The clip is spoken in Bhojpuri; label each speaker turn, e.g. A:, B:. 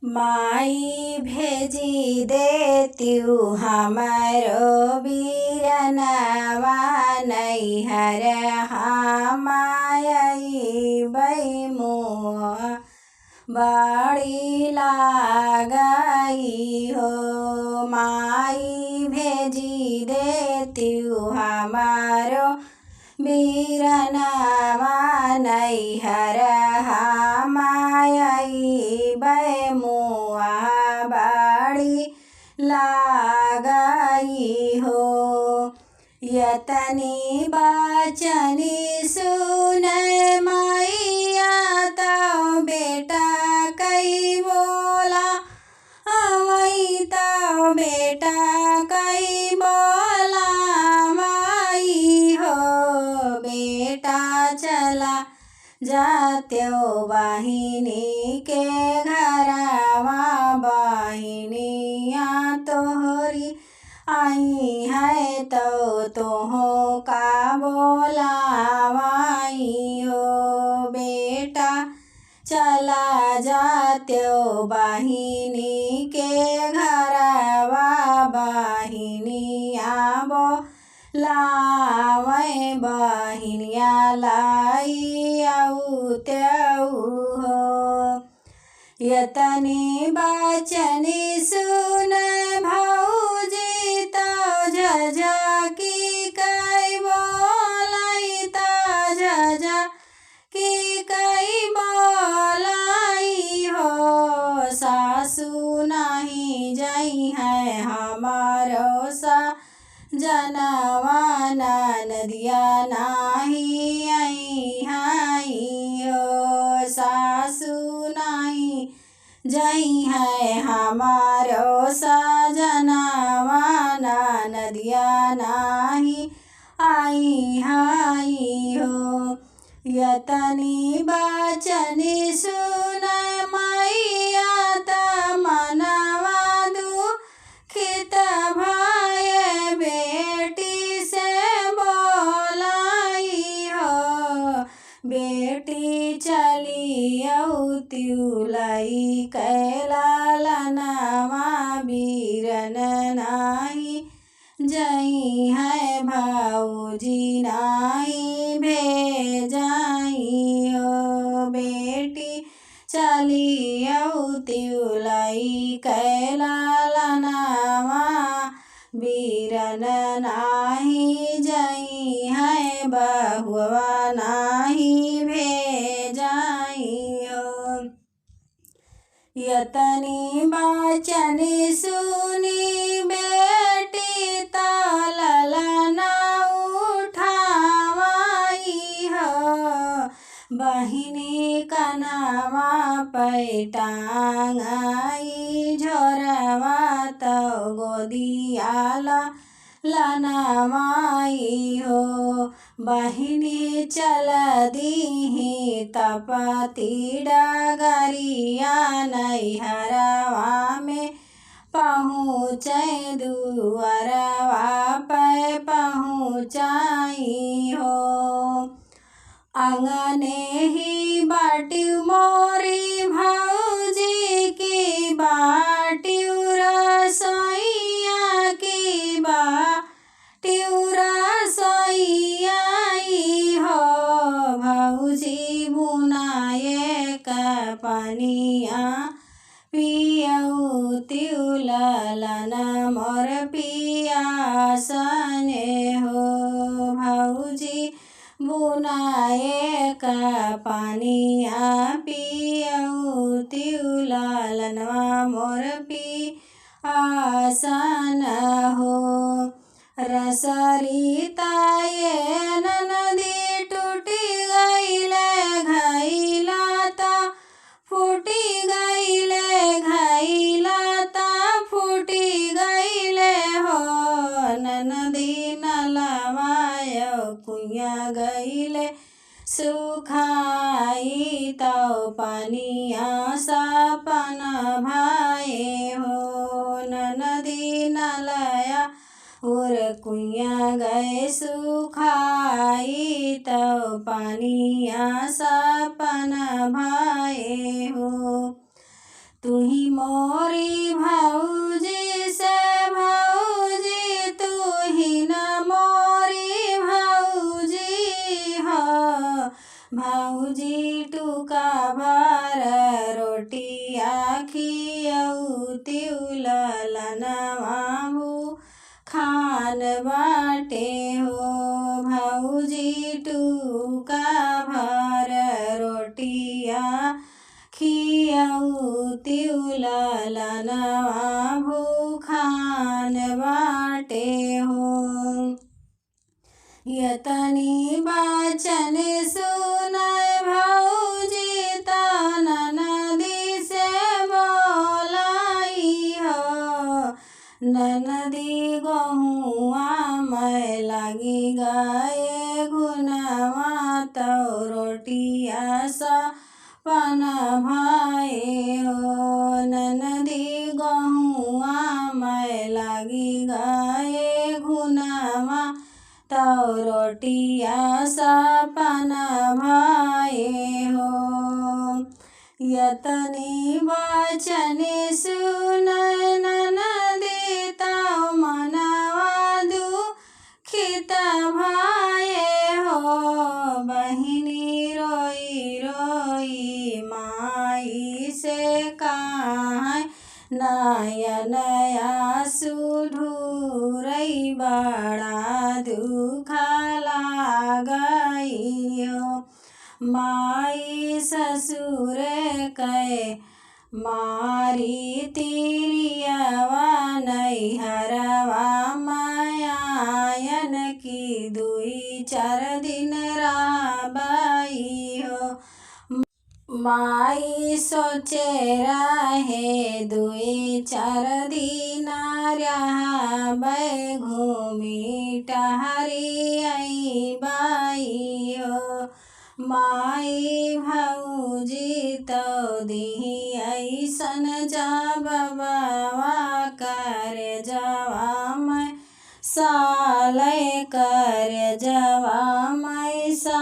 A: माई भेजी देत्यू हमारो बीरनवा नैहर हमाई बैमुआ बड़ी लागई हो। माई भेजी देत्यू हमारो बीरनवा नैहर हमाई बैमुआ बड़ी लागई हो। यतनी बचनी सुन मैया तो बेटा कई बोला वही तो बेटा कई बोला माई हो। बेटा चला जात्यो बहिनी के घरवा बहिनिया तोहरी आई है तो तुहो का बोलावाई हो। बेटा चला जात्यो बहिनी के घरवा बहिनिया बोलावे बहिनिया लाई औत्यऊ हो। यतनी बचनी सुन भौजी तो झझकी कई बोलाई तो झझकी कई बोलाई हो। सासू नहीं जई है हमारो सा जनवा नदिया नाही आई हाई हो। सासू नहीं जई है हमारो सजनवा नदिया नाही आई हाई हो। यतनी बचनी सुन मैया त मनवा दुखित भय बेटी से बोलाई हो। बेटी चली औत्युलाई कैलालनवा बीरन नाही जई है भाऊजी नाही भेजाई हो। बेटी चली औत्युलाई कैलालनवा बीरन नाही जई है बहुआ नाही भेजाई हो। यतनी बचनी सुनी बेटी तो ललना उठावाई हो। बहिनी कनवा पैटांगाई झोरवा तो गोदियाला लनवाई हो। बहिनी चल दीही तपती डगरिया नैहरवा में पहुँचे दुअरवा पे पहुँचाई हो। अंगने ही बाट्यू मोरी भौजी की बाट्यू रसोइया की बाट्यू रसोइया हो। भौजी बुनाए कपनिया पियऊ ललन मोर पियासने हो। भौजी बुनाए कपनिया पियऊ ललनवा मोर पियासन हो। रसरिताए ननदी टूटी गईले घैला ता फूटी गईले घैला ता फूटी गईले हो। ननदी नलवायो कुइया गईले सुखाई तो पनिया सपन भाए हो। ननदी नलया और कुइया गए सुखाई तो पानिया सपन भाए हो। तू ही मोरी भौजी से भौजी तू ही न मोरी भौजी हो भौजी टुका भर रोटिया खियऊ तिउललनवा खान बाटे हो भौजी टुका भर रोटिया खियऊ तिउललनवा खान बाटे हो। यतनी बचन सुनय भौजी तन नदी से बोलाई हो ननदी गहुआ मैं लगी गए घुनवा तो रोटिया सा पन भाए हो ननदी गहुआ मैं लगी गए घुनवा तो रोटिया सा पन भाए हो। यतनी बचन सुन ननदी तो मनवा दुखित भाए हो बहिनी रोई रोई माई से कहाँ नयन आंसू ढूरई बड़ा दुख लागई हो माई ससुर कहे मारी तिरियवा नैहरवा मायायन की दुई चार दिन राबाई हो माई सोचे रहे दुई चार दिन रहबै घूमी टहरी आई बाई हो माई भौजी तो दी ऐसन जब बाबा कर जवा मैं साल कर जवा मैं सा